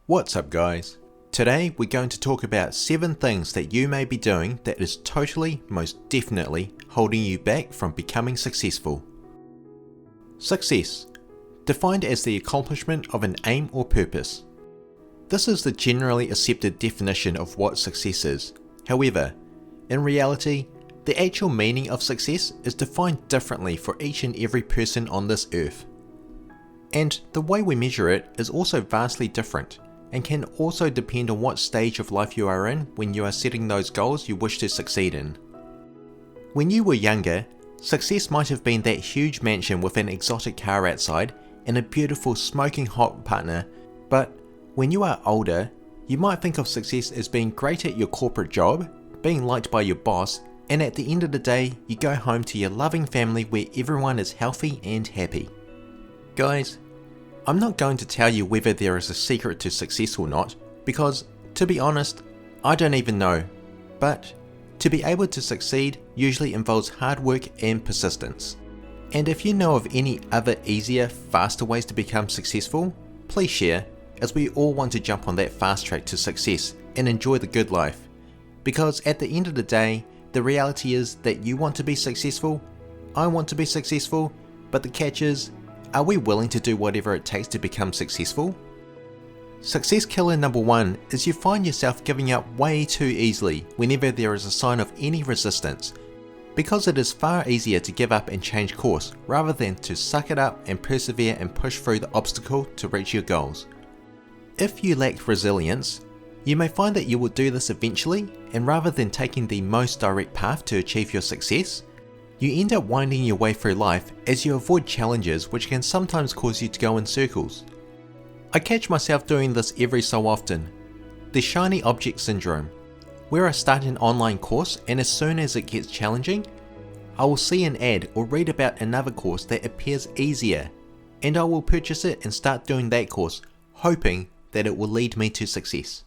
What's up guys? Today we're going to talk about 7 things that you may be doing that is totally, most definitely, holding you back from becoming successful. Success, defined as the accomplishment of an aim or purpose. This is the generally accepted definition of what success is. However, in reality, the actual meaning of success is defined differently for each and every person on this earth. And the way we measure it is also vastly different, and can also depend on what stage of life you are in when you are setting those goals you wish to succeed in. When you were younger, success might have been that huge mansion with an exotic car outside and a beautiful smoking hot partner, but when you are older, you might think of success as being great at your corporate job, being liked by your boss, and at the end of the day, you go home to your loving family where everyone is healthy and happy. Guys, I'm not going to tell you whether there is a secret to success or not, because, to be honest, I don't even know. But, to be able to succeed usually involves hard work and persistence. And if you know of any other easier, faster ways to become successful, please share, as we all want to jump on that fast track to success and enjoy the good life. Because at the end of the day, the reality is that you want to be successful, I want to be successful, but the catch is, are we willing to do whatever it takes to become successful? Success killer number 1 is you find yourself giving up way too easily whenever there is a sign of any resistance, because it is far easier to give up and change course rather than to suck it up and persevere and push through the obstacle to reach your goals. If you lack resilience, you may find that you will do this eventually, and rather than taking the most direct path to achieve your success, you end up winding your way through life as you avoid challenges which can sometimes cause you to go in circles. I catch myself doing this every so often. The shiny object syndrome, where I start an online course and as soon as it gets challenging, I will see an ad or read about another course that appears easier, and I will purchase it and start doing that course, hoping that it will lead me to success.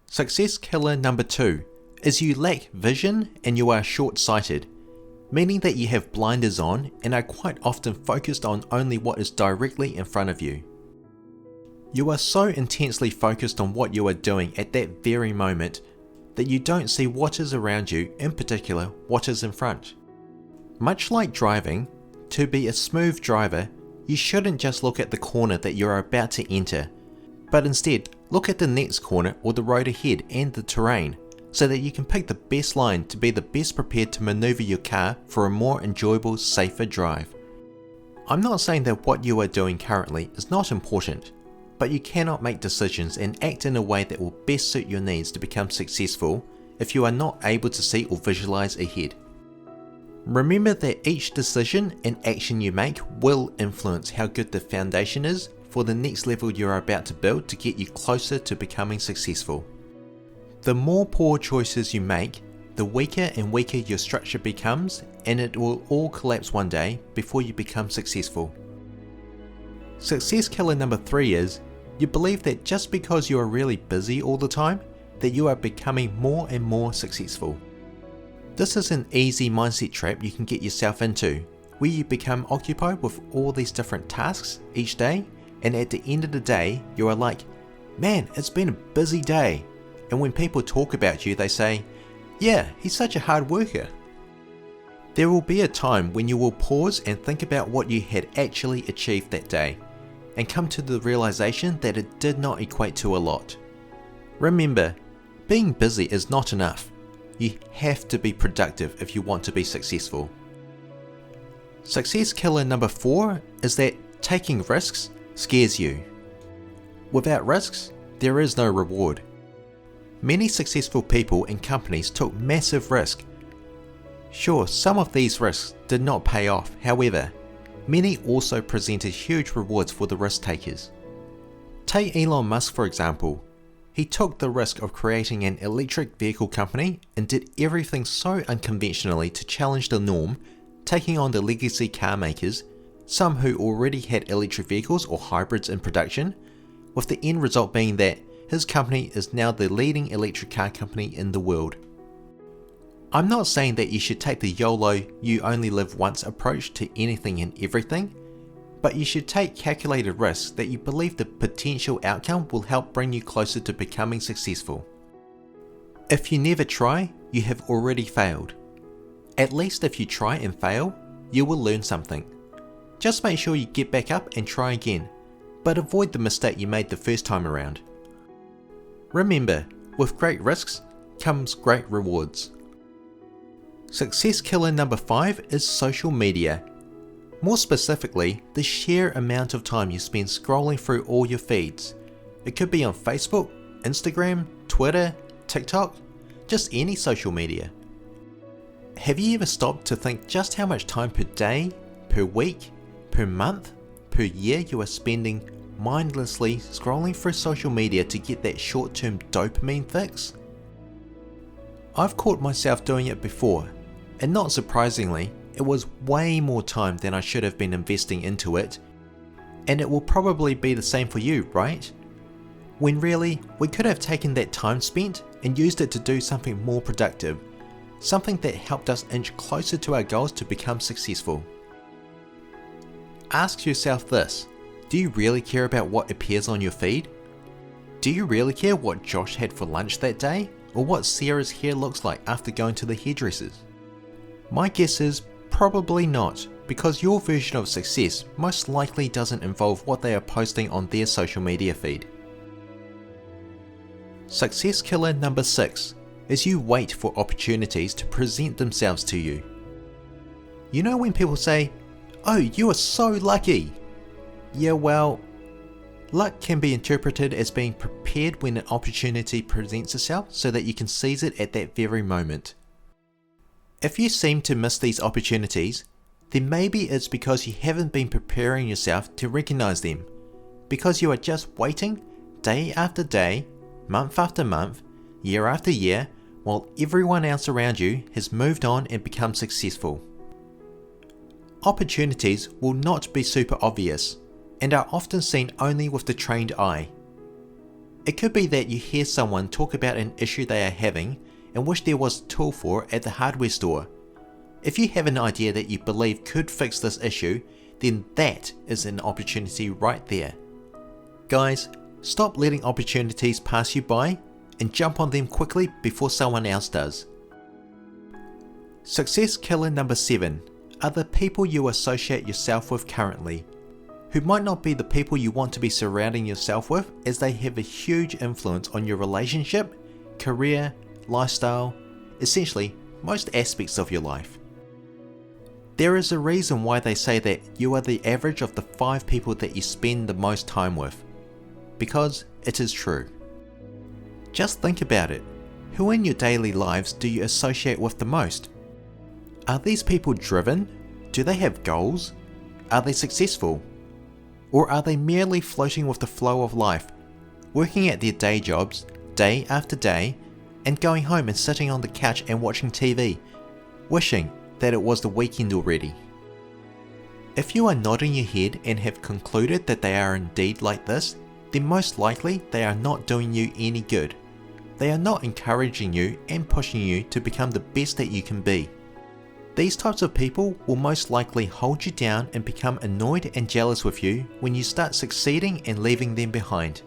Success killer number 2 is you lack vision and you are short-sighted, meaning that you have blinders on and are quite often focused on only what is directly in front of you. You are so intensely focused on what you are doing at that very moment that you don't see what is around you, in particular what is in front. Much like driving, to be a smooth driver, you shouldn't just look at the corner that you are about to enter, but instead look at the next corner or the road ahead and the terrain, so that you can pick the best line to be the best prepared to maneuver your car for a more enjoyable, safer drive. I'm not saying that what you are doing currently is not important, but you cannot make decisions and act in a way that will best suit your needs to become successful if you are not able to see or visualize ahead. Remember that each decision and action you make will influence how good the foundation is for the next level you are about to build to get you closer to becoming successful. The more poor choices you make, the weaker and weaker your structure becomes, and it will all collapse one day before you become successful. Success killer number 3 is, you believe that just because you are really busy all the time, that you are becoming more and more successful. This is an easy mindset trap you can get yourself into, where you become occupied with all these different tasks each day, and at the end of the day, you are like, man, it's been a busy day. And when people talk about you, they say, yeah, he's such a hard worker. There will be a time when you will pause and think about what you had actually achieved that day, and come to the realization that it did not equate to a lot. Remember, being busy is not enough. You have to be productive if you want to be successful. Success killer number 4 is that taking risks scares you. Without risks, there is no reward. Many successful people and companies took massive risks. Sure, some of these risks did not pay off, however, many also presented huge rewards for the risk takers. Take Elon Musk for example. He took the risk of creating an electric vehicle company and did everything so unconventionally to challenge the norm, taking on the legacy car makers, some who already had electric vehicles or hybrids in production, with the end result being that his company is now the leading electric car company in the world. I'm not saying that you should take the YOLO, you only live once approach to anything and everything, but you should take calculated risks that you believe the potential outcome will help bring you closer to becoming successful. If you never try, you have already failed. At least if you try and fail, you will learn something. Just make sure you get back up and try again, but avoid the mistake you made the first time around. Remember, with great risks comes great rewards. Success killer number 5 is social media. More specifically, the sheer amount of time you spend scrolling through all your feeds. It could be on Facebook, Instagram, Twitter, TikTok, just any social media. Have you ever stopped to think just how much time per day, per week, per month, per year you are spending mindlessly scrolling through social media to get that short-term dopamine fix? I've caught myself doing it before, and not surprisingly, it was way more time than I should have been investing into it, and it will probably be the same for you, right? When really, we could have taken that time spent and used it to do something more productive, something that helped us inch closer to our goals to become successful. Ask yourself this: do you really care about what appears on your feed? Do you really care what Josh had for lunch that day, or what Sarah's hair looks like after going to the hairdressers? My guess is probably not, because your version of success most likely doesn't involve what they are posting on their social media feed. Success killer number 6 is you wait for opportunities to present themselves to you. You know when people say, "Oh, you are so lucky." Yeah, well, luck can be interpreted as being prepared when an opportunity presents itself so that you can seize it at that very moment. If you seem to miss these opportunities, then maybe it's because you haven't been preparing yourself to recognize them, because you are just waiting day after day, month after month, year after year, while everyone else around you has moved on and become successful. Opportunities will not be super obvious, and are often seen only with the trained eye. It could be that you hear someone talk about an issue they are having and wish there was a tool for it at the hardware store. If you have an idea that you believe could fix this issue, then that is an opportunity right there. Guys, stop letting opportunities pass you by and jump on them quickly before someone else does. Success killer number 7 are the people you associate yourself with currently, who might not be the people you want to be surrounding yourself with, as they have a huge influence on your relationship, career, lifestyle, essentially most aspects of your life. There is a reason why they say that you are the average of the 5 people that you spend the most time with, because it is true. Just think about it. Who in your daily lives do you associate with the most? Are these people driven? Do they have goals? Are they successful? Or are they merely floating with the flow of life, working at their day jobs, day after day, and going home and sitting on the couch and watching TV, wishing that it was the weekend already? If you are nodding your head and have concluded that they are indeed like this, then most likely they are not doing you any good. They are not encouraging you and pushing you to become the best that you can be. These types of people will most likely hold you down and become annoyed and jealous with you when you start succeeding and leaving them behind.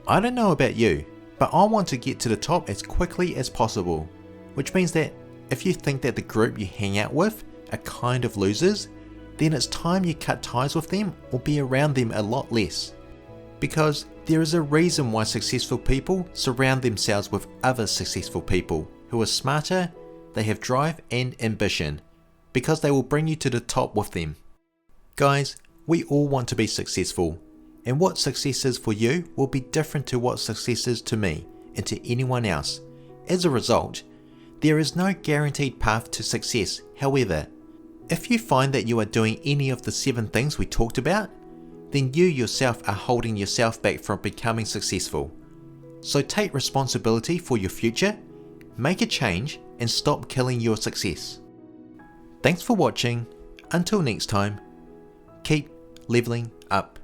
I don't know about you, but I want to get to the top as quickly as possible, which means that if you think that the group you hang out with are kind of losers, then it's time you cut ties with them or be around them a lot less. Because there is a reason why successful people surround themselves with other successful people who are smarter, they have drive and ambition, because they will bring you to the top with them. Guys, we all want to be successful, and what success is for you will be different to what success is to me and to anyone else. As a result, there is no guaranteed path to success. However, if you find that you are doing any of the 7 things we talked about, then you yourself are holding yourself back from becoming successful. So take responsibility for your future, make a change, and stop killing your success. Thanks for watching. Until next time, keep leveling up.